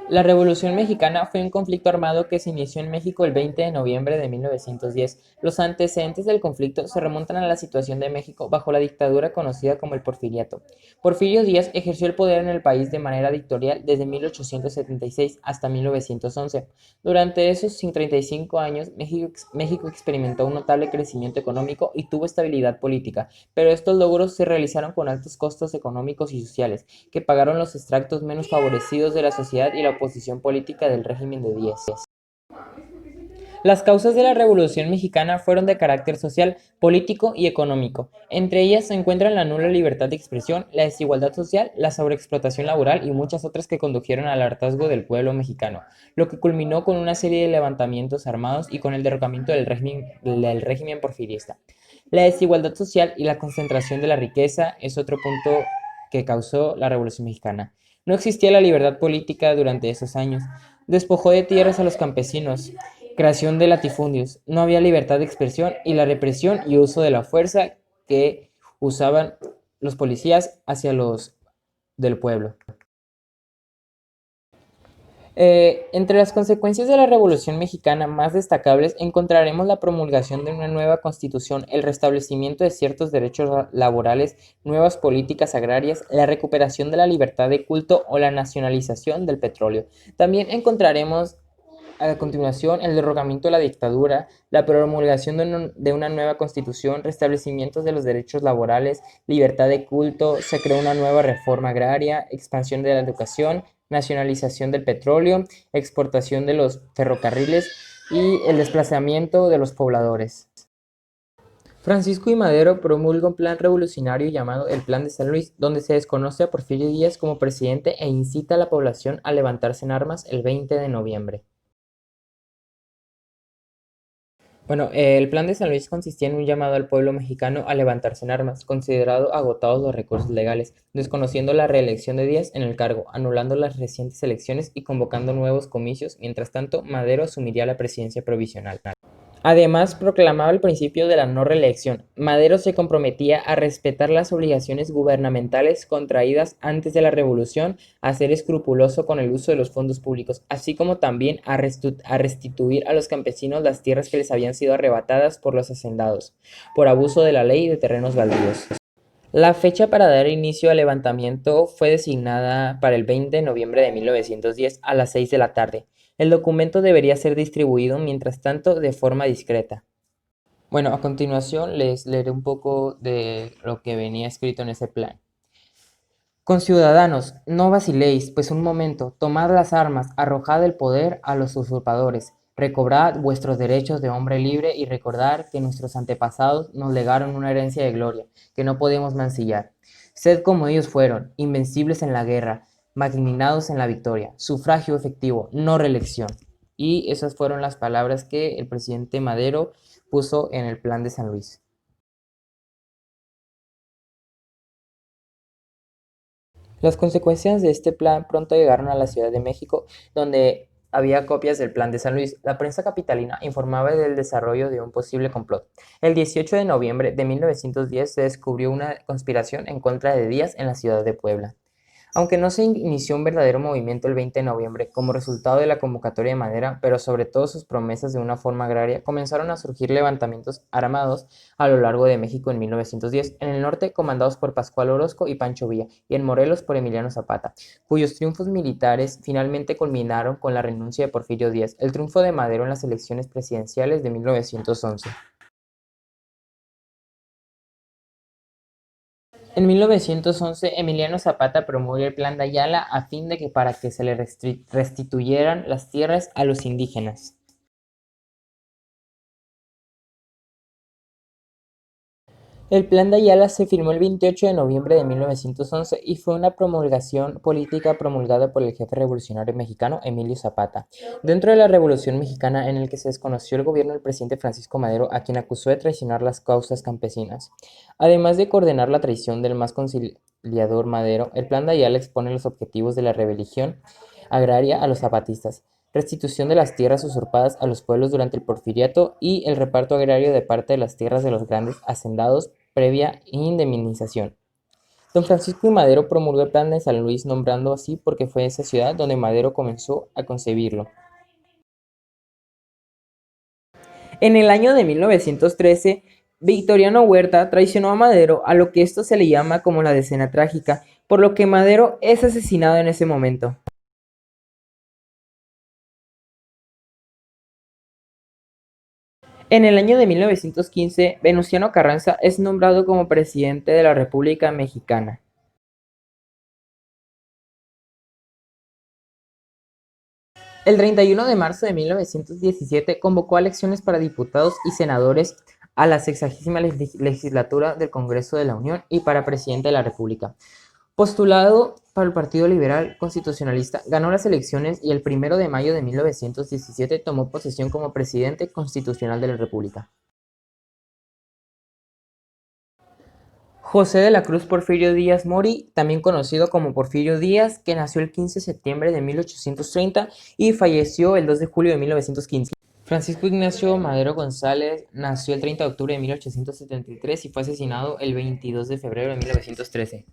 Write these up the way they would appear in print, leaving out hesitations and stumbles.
La Revolución Mexicana fue un conflicto armado que se inició en México el 20 de noviembre de 1910. Los antecedentes del conflicto se remontan a la situación de México bajo la dictadura conocida como el Porfiriato. Porfirio Díaz ejerció el poder en el país de manera dictatorial desde 1876 hasta 1911. Durante esos 35 años, México experimentó un notable crecimiento económico y tuvo estabilidad política, pero estos logros se realizaron con altos costos económicos y sociales que pagaron los extractos menos favorecidos de la sociedad y la oposición política del régimen de Díaz. Las causas de la Revolución Mexicana fueron de carácter social, político y económico. Entre ellas se encuentran la nula libertad de expresión, la desigualdad social, la sobreexplotación laboral y muchas otras que condujeron al hartazgo del pueblo mexicano, lo que culminó con una serie de levantamientos armados y con el derrocamiento del régimen porfirista. La desigualdad social y la concentración de la riqueza es otro punto que causó la Revolución Mexicana. No existía la libertad política durante esos años. Despojó de tierras a los campesinos, creación de latifundios, no había libertad de expresión y la represión y uso de la fuerza que usaban los policías hacia los del pueblo. Entre las consecuencias de la Revolución Mexicana más destacables encontraremos la promulgación de una nueva constitución, el restablecimiento de ciertos derechos laborales, nuevas políticas agrarias, la recuperación de la libertad de culto o la nacionalización del petróleo. También encontraremos a continuación el derrocamiento de la dictadura, la promulgación de una nueva constitución, restablecimientos de los derechos laborales, libertad de culto, se creó una nueva reforma agraria, expansión de la educación, nacionalización del petróleo, exportación de los ferrocarriles y el desplazamiento de los pobladores. Francisco I. Madero promulga un plan revolucionario llamado el Plan de San Luis, donde se desconoce a Porfirio Díaz como presidente e incita a la población a levantarse en armas el 20 de noviembre. Bueno, el plan de San Luis consistía en un llamado al pueblo mexicano a levantarse en armas, considerado agotados los recursos legales, desconociendo la reelección de Díaz en el cargo, anulando las recientes elecciones y convocando nuevos comicios. Mientras tanto, Madero asumiría la presidencia provisional. Además, proclamaba el principio de la no reelección. Madero se comprometía a respetar las obligaciones gubernamentales contraídas antes de la revolución, a ser escrupuloso con el uso de los fondos públicos, así como también a restituir a los campesinos las tierras que les habían sido arrebatadas por los hacendados, por abuso de la ley de terrenos baldíos. La fecha para dar inicio al levantamiento fue designada para el 20 de noviembre de 1910 a las 6 de la tarde. El documento debería ser distribuido, mientras tanto, de forma discreta. Bueno, a continuación les leeré un poco de lo que venía escrito en ese plan. Conciudadanos, no vaciléis, pues un momento, tomad las armas, arrojad el poder a los usurpadores, recobrad vuestros derechos de hombre libre y recordad que nuestros antepasados nos legaron una herencia de gloria, que no podemos mancillar. Sed como ellos fueron, invencibles en la guerra, magninados en la victoria, sufragio efectivo, no reelección. Y esas fueron las palabras que el presidente Madero puso en el plan de San Luis. Las consecuencias de este plan pronto llegaron a la Ciudad de México, donde había copias del Plan de San Luis. La prensa capitalina informaba del desarrollo de un posible complot. El 18 de noviembre de 1910 se descubrió una conspiración en contra de Díaz en la ciudad de Puebla. Aunque no se inició un verdadero movimiento el 20 de noviembre como resultado de la convocatoria de Madera, pero sobre todo sus promesas de una forma agraria, comenzaron a surgir levantamientos armados a lo largo de México en 1910, en el norte comandados por Pascual Orozco y Pancho Villa, y en Morelos por Emiliano Zapata, cuyos triunfos militares finalmente culminaron con la renuncia de Porfirio Díaz, el triunfo de Madero en las elecciones presidenciales de 1911. En 1911, Emiliano Zapata promulgó el Plan de Ayala a fin de que para que se le restituyeran las tierras a los indígenas. El Plan de Ayala se firmó el 28 de noviembre de 1911 y fue una promulgación política promulgada por el jefe revolucionario mexicano Emilio Zapata. Dentro de la Revolución Mexicana, en el que se desconoció el gobierno del presidente Francisco Madero, a quien acusó de traicionar las causas campesinas. Además de coordinar la traición del más conciliador Madero, el Plan de Ayala expone los objetivos de la rebelión agraria a los zapatistas, restitución de las tierras usurpadas a los pueblos durante el porfiriato y el reparto agrario de parte de las tierras de los grandes hacendados previa indemnización. Don Francisco I. Madero promulgó el Plan de San Luis, nombrando así porque fue esa ciudad donde Madero comenzó a concebirlo. En el año de 1913, Victoriano Huerta traicionó a Madero, a lo que esto se le llama como la Decena Trágica, por lo que Madero es asesinado en ese momento. En el año de 1915, Venustiano Carranza es nombrado como presidente de la República Mexicana. El 31 de marzo de 1917 convocó a elecciones para diputados y senadores a la 60ª legislatura del Congreso de la Unión y para presidente de la República. Postulado para el Partido Liberal Constitucionalista, ganó las elecciones y el 1 de mayo de 1917 tomó posesión como presidente constitucional de la República. José de la Cruz Porfirio Díaz Mori, también conocido como Porfirio Díaz, que nació el 15 de septiembre de 1830 y falleció el 2 de julio de 1915. Francisco Ignacio Madero González nació el 30 de octubre de 1873 y fue asesinado el 22 de febrero de 1913.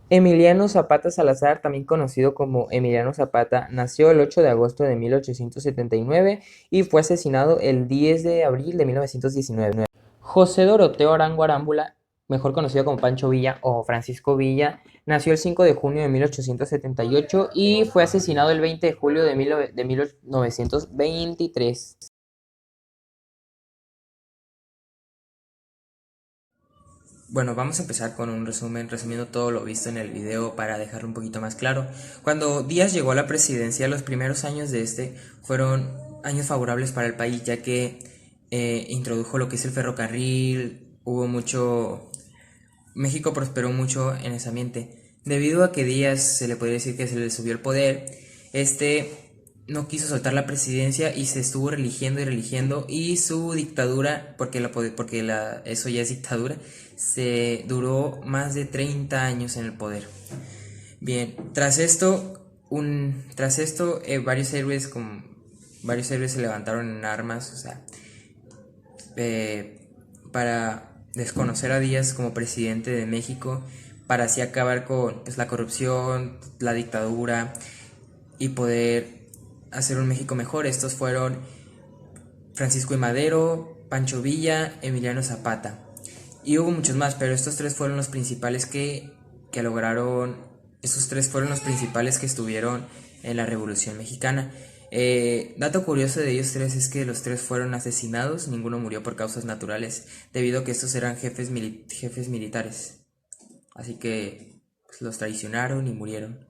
Emiliano Zapata Salazar, también conocido como Emiliano Zapata, nació el 8 de agosto de 1879 y fue asesinado el 10 de abril de 1919. José Doroteo Arango Arámbula, mejor conocido como Pancho Villa o Francisco Villa, nació el 5 de junio de 1878 y fue asesinado el 20 de julio de 1923. Bueno, vamos a empezar con un resumen, resumiendo todo lo visto en el video para dejarlo un poquito más claro. Cuando Díaz llegó a la presidencia, los primeros años de este fueron años favorables para el país, ya que introdujo lo que es el ferrocarril, hubo mucho... México prosperó mucho en ese ambiente. Debido a que Díaz se le podría decir que se le subió el poder, no quiso soltar la presidencia y se estuvo religiendo y su dictadura, eso ya es dictadura, se duró más de 30 años en el poder. Bien, tras esto varios héroes se levantaron en armas, o sea, para desconocer a Díaz como presidente de México, para así acabar con pues, la corrupción, la dictadura y poder hacer un México mejor. Estos fueron Francisco I. Madero, Pancho Villa, Emiliano Zapata. Y hubo muchos más, pero estos tres fueron los principales que lograron, esos tres fueron los principales que estuvieron en la Revolución Mexicana. Dato curioso de ellos tres es que los tres fueron asesinados, ninguno murió por causas naturales, debido a que estos eran jefes militares. Así que pues, los traicionaron y murieron.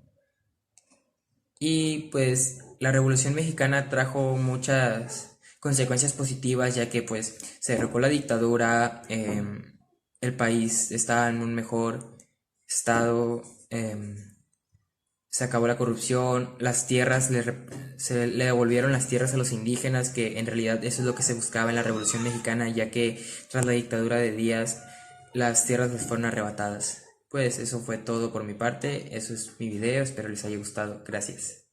Y pues la Revolución Mexicana trajo muchas consecuencias positivas, ya que pues se derrocó la dictadura, el país estaba en un mejor estado, se acabó la corrupción, las tierras, se le devolvieron las tierras a los indígenas, que en realidad eso es lo que se buscaba en la Revolución Mexicana, ya que tras la dictadura de Díaz las tierras les fueron arrebatadas. Pues eso fue todo por mi parte, eso es mi video, espero les haya gustado, gracias.